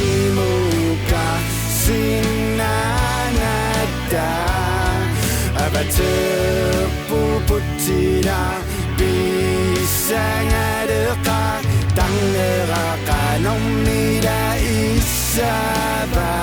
putimu kasih nada Abatepu putina bisa ngadeka tang neraka nomida isaba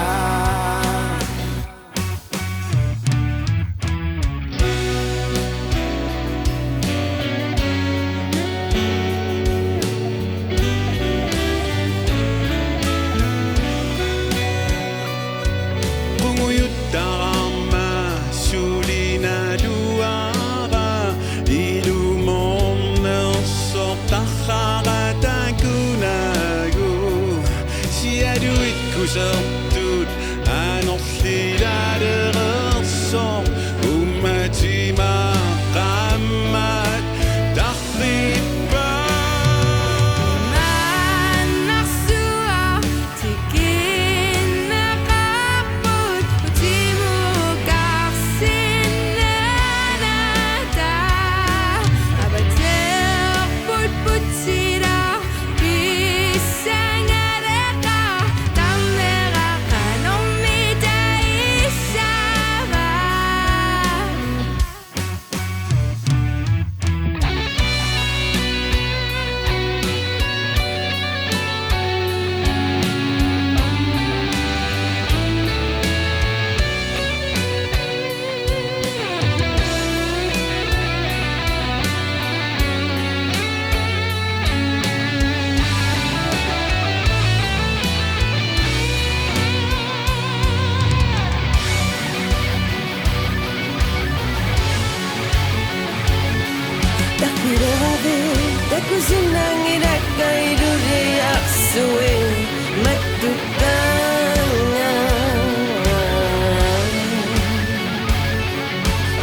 Sentut anak tidak derasong umat makamat takriban anak suah cikin nakaput putimu kasih nada abater put putira bisa Aku senang idakai dunia suing matutanga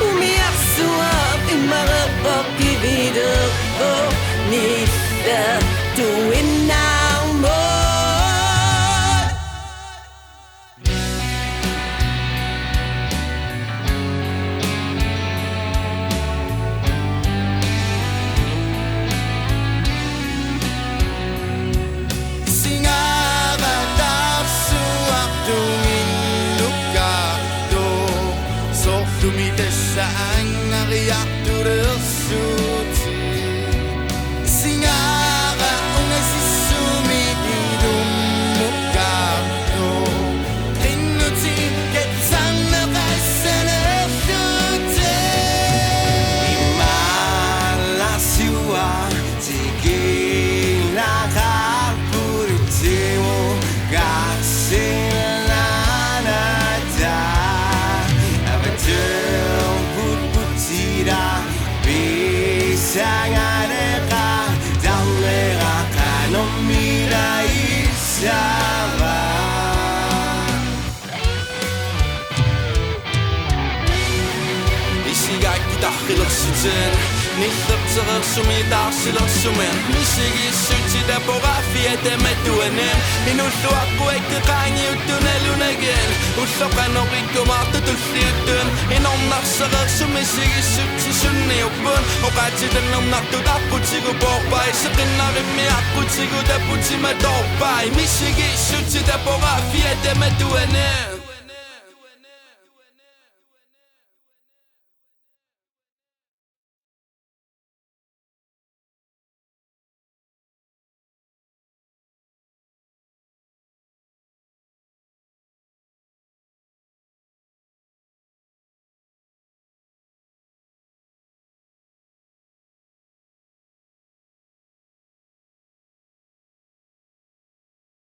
Umiyak suap imarap pagkibidak ko nita tuwin ng mo Dumidesaang nariyak durasuti Singara unga sisumi di dumukato Rinuti ketsang nakasanasute Imalasiwa tigil nakapuritimu kasinanada Sangadeka dalera kanomira isaba Isiga kita khilxiten nithaptera sumidarsilsumen Misigi sutida porafiete metuenen Inulluakku ekkeqaangi uttunalunagen Ulloqanorikkumaartu tulliuttun Inornarserersumi sigi sunniuppun Oqaatitannernertutaqqutigu porpai Seqinnarimmiaqqutigu tapputimatorpai Misigi sutida porafiete metuenen